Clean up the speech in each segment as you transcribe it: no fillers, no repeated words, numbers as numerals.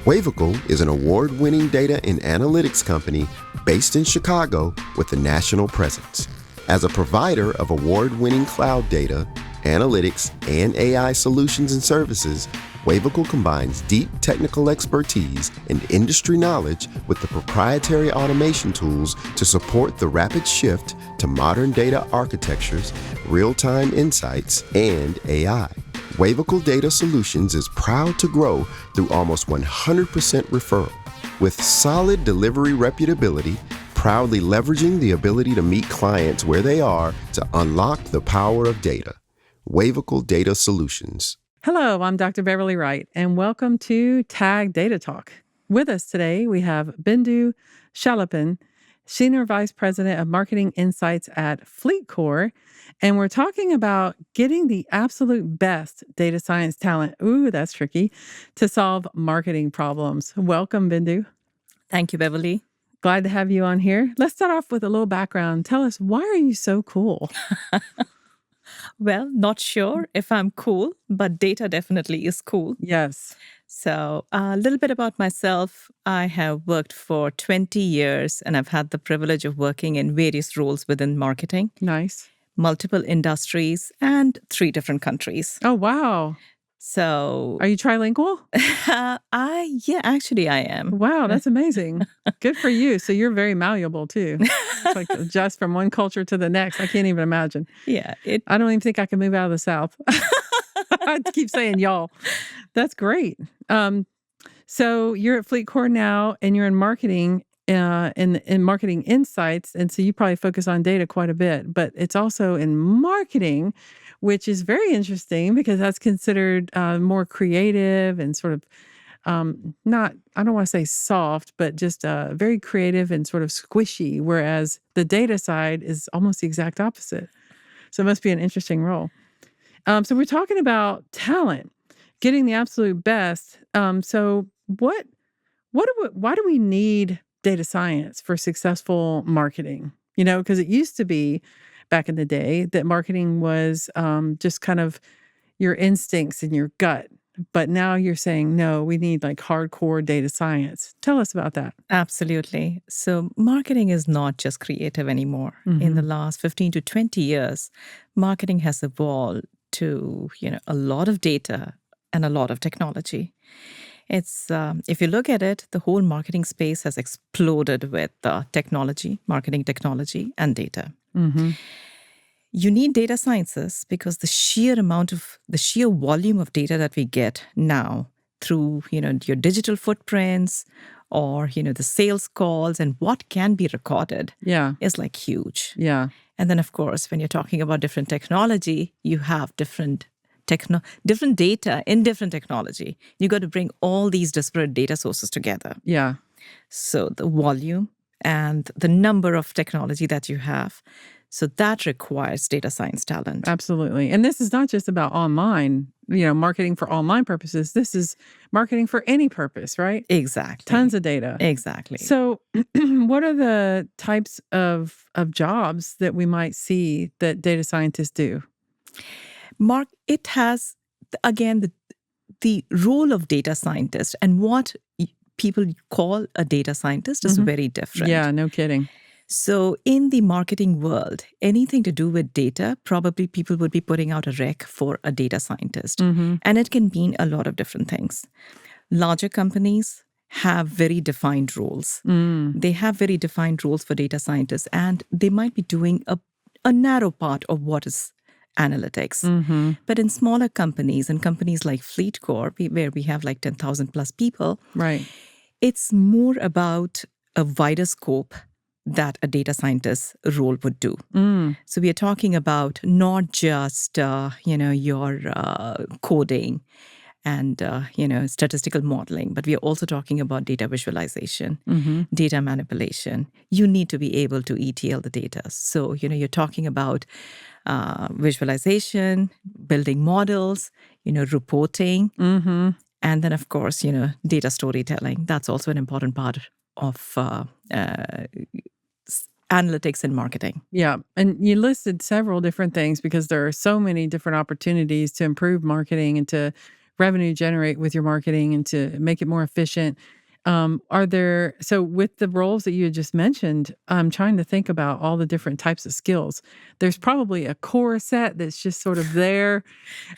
Wavical is an award-winning data and analytics company based in Chicago with a national presence. As a provider of award-winning cloud data, analytics, and AI solutions and services, Wavical combines deep technical expertise and industry knowledge with the proprietary automation tools to support the rapid shift to modern data architectures, real-time insights, and AI. Wavical Data Solutions is proud to grow through almost 100% referral. With solid delivery reputability, proudly leveraging the ability to meet clients where they are to unlock the power of data. Wavical Data Solutions. Hello, I'm Dr. Beverly Wright, and welcome to Tag Data Talk. With us today, we have Bindu Chalapan, Senior Vice President of Marketing Insights at FleetCor, and we're talking about getting the absolute best data science talent, ooh, that's tricky, to solve marketing problems. Welcome, Bindu. Thank you, Beverly. Glad to have you on here. Let's start off with a little background. Tell us, why are you so cool? Well, not sure if I'm cool, but data definitely is cool. Yes. So a little bit about myself. I have worked for 20 years and I've had the privilege of working in various roles within marketing, Nice. multiple industries, and 3 different countries. Oh, wow. So Are you trilingual? actually I am. Wow, that's amazing. Good for you. So you're very malleable too. It's like adjust from one culture to the next. I can't even imagine. Yeah. I don't even think I can move out of the South. I keep saying y'all. That's great. So you're at FleetCor now and you're in marketing, in marketing insights. And so you probably focus on data quite a bit, but it's also in marketing, which is very interesting because that's considered more creative and sort of not, I don't want to say soft, but just very creative and sort of squishy, whereas the data side is almost the exact opposite. So it must be an interesting role. So we're talking about talent, getting the absolute best. So why do we need data science for successful marketing? You know, because it used to be back in the day that marketing was just kind of your instincts and your gut. But now you're saying, no, we need like hardcore data science. Tell us about that. Absolutely. So marketing is not just creative anymore. In the last 15 to 20 years, marketing has evolved to, a lot of data and a lot of technology. It's if you look at it, the whole marketing space has exploded with technology, marketing technology, and data. Mm-hmm. You need data sciences because the sheer volume of data that we get now through, your digital footprints or, the sales calls and what can be recorded is like huge. Yeah. And then, of course, when you're talking about different technology, you have different data in different technology. You got to bring all these disparate data sources together. Yeah. So the volume and the number of technology that you have. So that requires data science talent. Absolutely. And this is not just about online, marketing for online purposes. This is marketing for any purpose, right? Exactly. Tons of data. Exactly. So what are the types of jobs that we might see that data scientists do? Mark, it has, again, the role of data scientist and what people call a data scientist is very different. Yeah, no kidding. So in the marketing world, anything to do with data, probably people would be putting out a rec for a data scientist. And it can mean a lot of different things. Larger companies have very defined roles. They have very defined roles for data scientists, and they might be doing a narrow part of what is analytics. But in smaller companies and companies like FleetCor, where we have like 10,000 plus people, right, it's more about a wider scope that a data scientist role would do. So we are talking about not just, your coding and, statistical modeling, but we are also talking about data visualization, data manipulation. You need to be able to ETL the data. So, you're talking about visualization, building models, reporting, and then, of course, data storytelling. That's also an important part of analytics and marketing. Yeah. And you listed several different things because there are so many different opportunities to improve marketing and to revenue generate with your marketing and to make it more efficient. So with the roles that you had just mentioned, I'm trying to think about all the different types of skills. There's probably a core set that's just sort of there.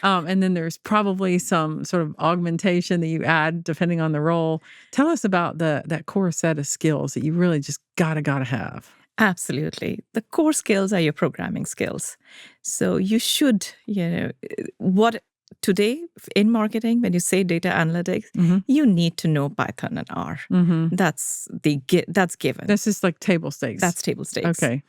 And then there's probably some sort of augmentation that you add depending on the role. Tell us about that core set of skills that you really just gotta have. Absolutely. The core skills are your programming skills. So you should, what today in marketing, when you say data analytics, you need to know Python and R. That's given. That's just like table stakes. That's table stakes. Okay.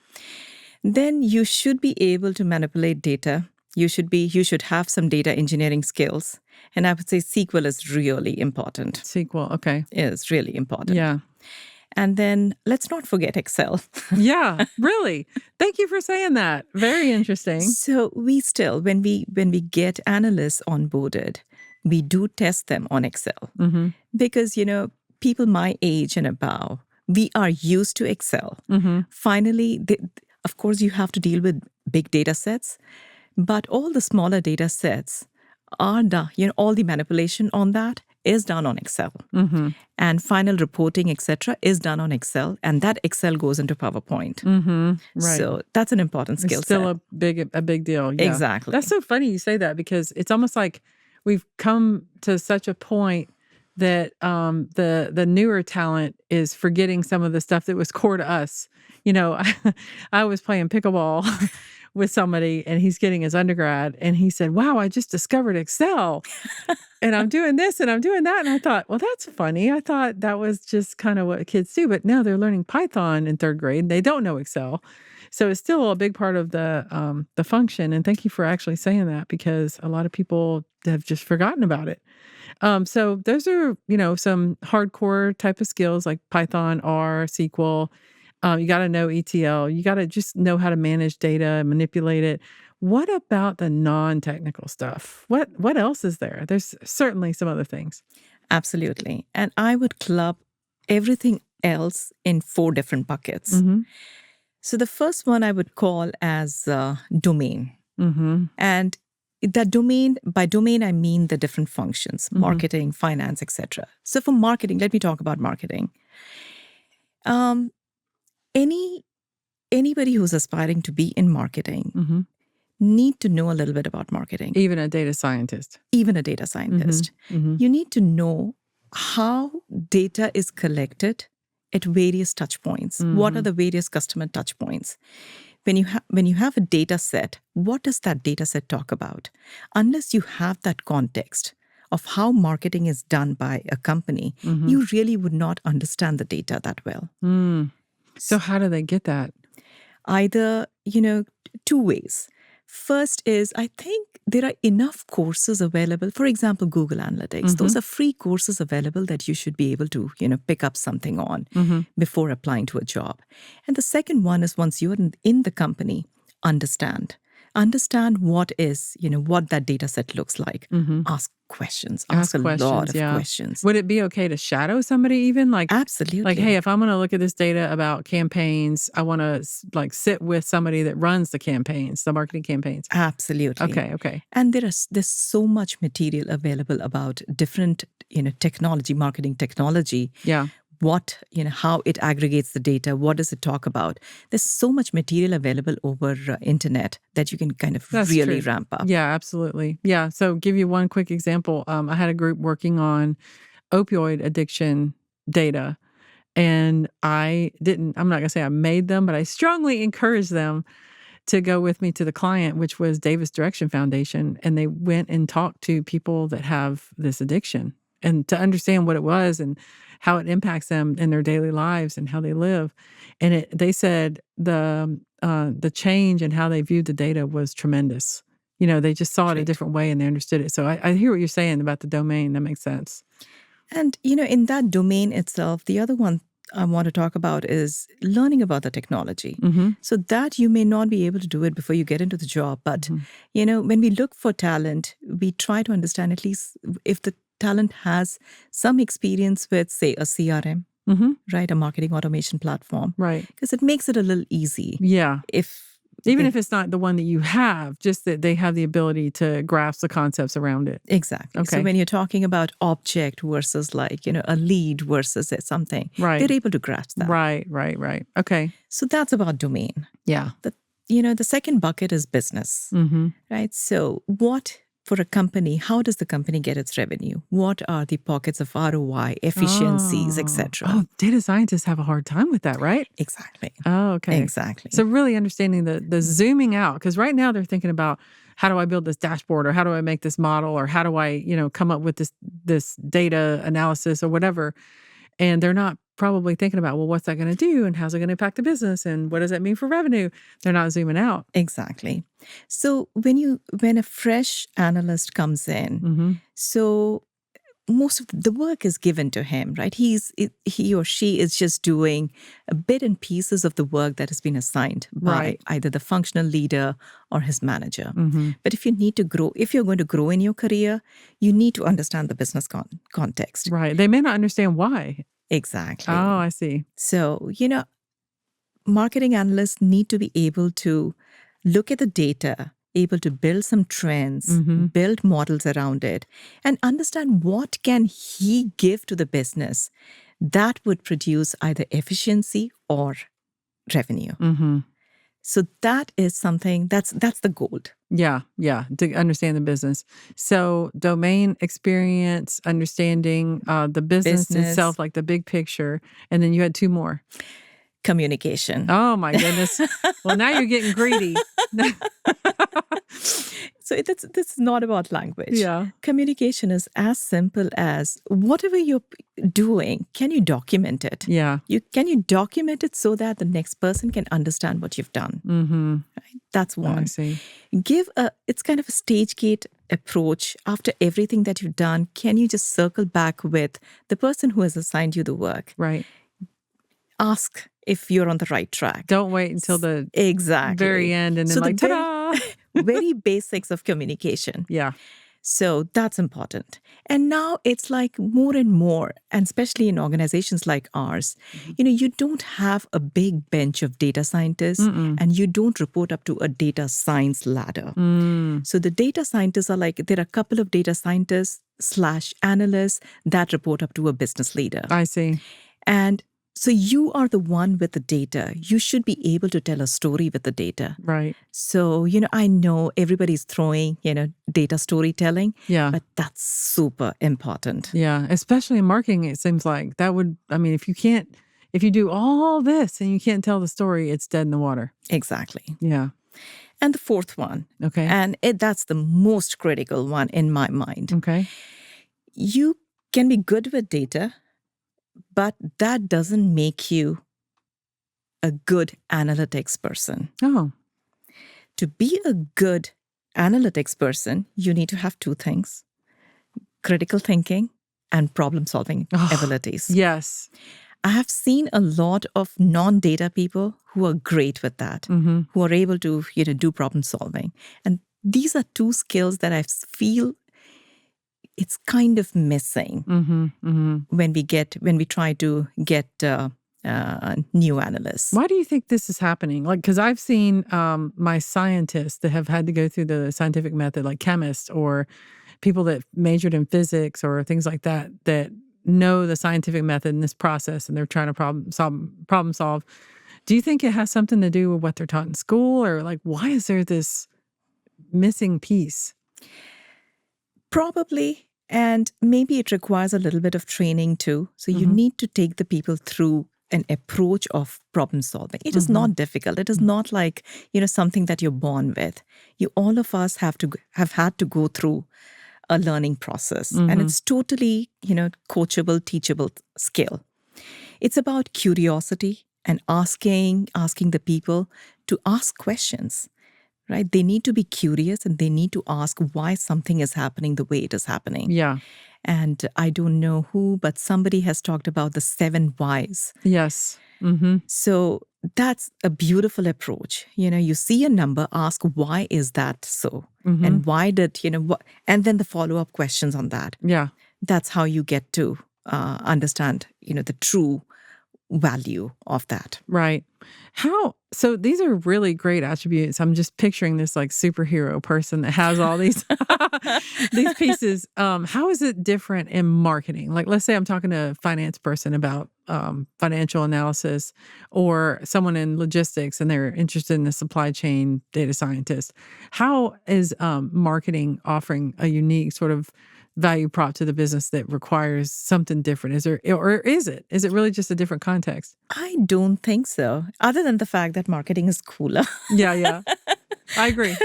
Then you should be able to manipulate data. You should have some data engineering skills. And I would say SQL is really important. SQL, okay. Is really important. Yeah. And then let's not forget Excel. Yeah, really. Thank you for saying that. Very interesting. So we still, when we get analysts onboarded, we do test them on Excel. Because, people my age and above, we are used to Excel. Finally, of course, you have to deal with big data sets, but all the smaller data sets are done, all the manipulation on that is done on Excel. And final reporting, etc., is done on Excel. And that Excel goes into PowerPoint. Right. So that's an important skill It's still set. a big deal. Yeah. Exactly. That's so funny you say that because it's almost like we've come to such a point that the newer talent is forgetting some of the stuff that was core to us. I was playing pickleball with somebody and he's getting his undergrad and he said, wow, I just discovered Excel and I'm doing this and I'm doing that. And I thought, well, that's funny. I thought that was just kind of what kids do, but now they're learning Python in third grade. They don't know Excel. So it's still a big part of the function. And thank you for actually saying that because a lot of people have just forgotten about it. So those are, some hardcore type of skills like Python, R, SQL. You got to know ETL. You got to just know how to manage data and manipulate it. What about the non-technical stuff? What else is there? There's certainly some other things. Absolutely. And I would club everything else in 4 different buckets. So the first one I would call as domain. And that domain, by domain, I mean the different functions, marketing, finance, etc. So for marketing, let me talk about marketing. Anybody who's aspiring to be in marketing need to know a little bit about marketing. Even a data scientist. Even a data scientist. You need to know how data is collected at various touch points. What are the various customer touch points? When you have a data set, what does that data set talk about? Unless you have that context of how marketing is done by a company, you really would not understand the data that well. So how do they get that? Either, 2 ways. First is, I think there are enough courses available. For example, Google Analytics. Those are free courses available that you should be able to, pick up something on before applying to a job. And the second one is once you're in the company, understand what is, what that data set looks like. Ask questions. Ask a lot of questions. Would it be okay to shadow somebody even? Like, absolutely. Like, hey, if I'm going to look at this data about campaigns, I want to sit with somebody that runs the campaigns, the marketing campaigns. Absolutely. Okay. And there's so much material available about different, technology, marketing technology. Yeah. What, how it aggregates the data, what does it talk about? There's so much material available over internet that you can kind of really ramp up. Yeah, absolutely. Yeah. So give you one quick example. I had a group working on opioid addiction data and I'm not going to say I made them, but I strongly encouraged them to go with me to the client, which was Davis Direction Foundation. And they went and talked to people that have this addiction and to understand what it was and how it impacts them in their daily lives and how they live. And they said the change in how they viewed the data was tremendous. They just saw it a different way and they understood it. So I hear what you're saying about the domain. That makes sense. And, in that domain itself, the other one I want to talk about is learning about the technology. So that you may not be able to do it before you get into the job. But, when we look for talent, we try to understand at least if the talent has some experience with, say, a CRM, right? A marketing automation platform. Right. Because it makes it a little easy. Yeah. If Even if it's not the one that you have, just that they have the ability to grasp the concepts around it. Exactly. Okay. So when you're talking about object versus like, a lead versus something, Right. they're able to grasp that. Right. Okay. So that's about domain. Yeah. The second bucket is business, Mm-hmm. right? So for a company, how does the company get its revenue? What are the pockets of ROI, efficiencies, etc.? Oh, data scientists have a hard time with that, right? Exactly. Oh, okay. Exactly. So really understanding the zooming out, because right now they're thinking about how do I build this dashboard, or how do I make this model, or how do I, come up with this data analysis or whatever. And they're not probably thinking about, well, what's that going to do, and how's it going to impact the business, and what does that mean for revenue? They're not zooming out. Exactly. So when a fresh analyst comes in, Mm-hmm. so most of the work is given to him, right? He or she is just doing a bit and pieces of the work that has been assigned by Right. either the functional leader or his manager. Mm-hmm. But if you're going to grow in your career, you need to understand the business context. Right. They may not understand why. Exactly. Oh, I see. So, marketing analysts need to be able to look at the data, able to build some trends, Mm-hmm. build models around it, and understand what can he give to the business that would produce either efficiency or revenue. Mm-hmm. So that is something that's the gold. Yeah, to understand the business. So domain experience, understanding the business itself, like the big picture. And then you had two more. Communication. Oh my goodness. Well, now you're getting greedy. So this is not about language. Yeah. Communication is as simple as whatever you're doing, can you document it? Yeah. Can you document it so that the next person can understand what you've done? Mm-hmm. Right? That's Oh, one. I see. It's kind of a stage gate approach. After everything that you've done, can you just circle back with the person who has assigned you the work? Right. Ask if you're on the right track. Don't wait until the Exactly. very end and then So like, the ta-da! very basics of communication. Yeah. So that's important. And now it's like more and more, and especially in organizations like ours, you don't have a big bench of data scientists and you don't report up to a data science ladder. So the data scientists are like, there are a couple of data scientists / analysts that report up to a business leader. I see. And so you are the one with the data. You should be able to tell a story with the data. Right. So, I know everybody's throwing, data storytelling. Yeah. But that's super important. Yeah. Especially in marketing, it seems like that would, if you do all this and you can't tell the story, it's dead in the water. Exactly. Yeah. And the fourth one, Okay. and that's the most critical one in my mind. Okay. You can be good with data, but that doesn't make you a good analytics person. Oh. To be a good analytics person, you need to have two things: critical thinking and problem-solving abilities. Yes. I have seen a lot of non-data people who are great with that, who are able to, do problem solving. And these are two skills that I feel it's kind of missing when we try to get new analysts. Why do you think this is happening? Like, because I've seen my scientists that have had to go through the scientific method, like chemists or people that majored in physics or things like that, that know the scientific method in this process, and they're trying to problem solve. Do you think it has something to do with what they're taught in school, or like, why is there this missing piece? Probably. And maybe it requires a little bit of training too. So you need to take the people through an approach of problem solving. It is not difficult. It is not like, something that you're born with. All of us have had to go through a learning process. And it's totally, coachable, teachable skill. It's about curiosity and asking the people to ask questions. Right? They need to be curious and they need to ask why something is happening the way it is happening. Yeah. And I don't know who, but somebody has talked about the 7 whys. Yes. So that's a beautiful approach. You see a number, ask why is that so? And why did, and then the follow-up questions on that. Yeah. That's how you get to understand, the true value of that. Right. So these are really great attributes. I'm just picturing this like superhero person that has all these these pieces. How is it different in marketing? Like, let's say I'm talking to a finance person about financial analysis, or someone in logistics and they're interested in a supply chain data scientist. How is marketing offering a unique sort of value prop to the business that requires something different? Is it really just a different context? I don't think so, other than the fact that marketing is cooler. Yeah. I agree.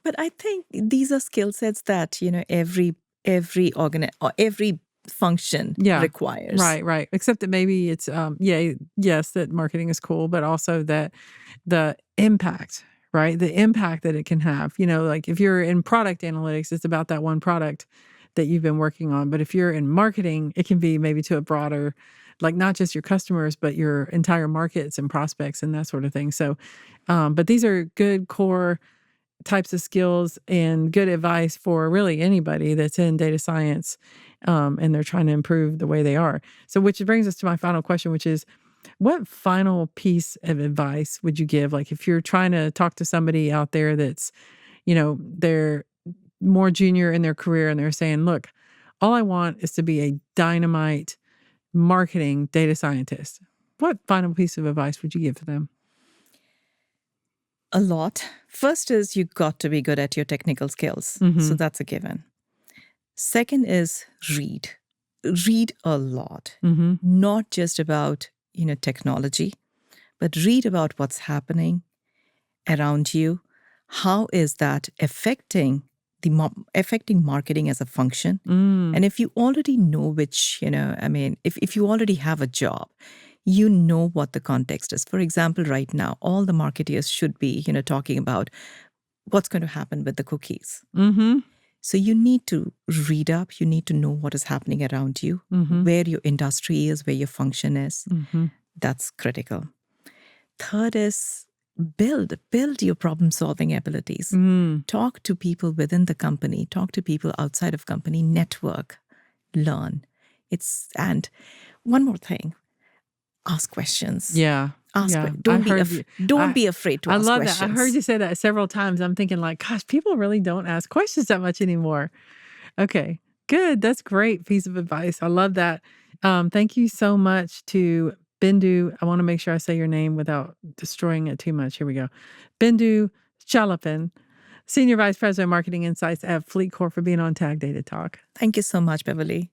But I think these are skill sets that, every function requires. Right. Except that maybe it's yes, that marketing is cool, but also that the impact, right? The impact that it can have. Like if you're in product analytics, it's about that one product that you've been working on. But if you're in marketing, it can be maybe to a broader, like not just your customers, but your entire markets and prospects and that sort of thing. So, but these are good core types of skills and good advice for really anybody that's in data science, and they're trying to improve the way they are. So, which brings us to my final question, which is, what final piece of advice would you give? Like if you're trying to talk to somebody out there that's, they're more junior in their career and they're saying, look, all I want is to be a dynamite marketing data scientist. What final piece of advice would you give to them? A lot. First is you got to be good at your technical skills. So that's a given. Second is read. Read a lot. Not just about, technology, but read about what's happening around you. How is that affecting marketing as a function? And if you already know which, if you already have a job, you know what the context is. For example, right now, all the marketeers should be, talking about what's going to happen with the cookies. So you need to read up. You need to know what is happening around you, where your industry is, where your function is. That's critical. Third is build your problem-solving abilities. Talk to people within the company. Talk to people outside of company. Network. Learn. And one more thing. Ask questions. Yeah. Don't be afraid to ask questions. I love that. I heard you say that several times. I'm thinking like, gosh, people really don't ask questions that much anymore. Okay, good. That's great piece of advice. I love that. Thank you so much to Bindu. I want to make sure I say your name without destroying it too much. Here we go. Bindu Chalapan, Senior Vice President of Marketing Insights at FleetCor, for being on Tag Data Talk. Thank you so much, Beverly.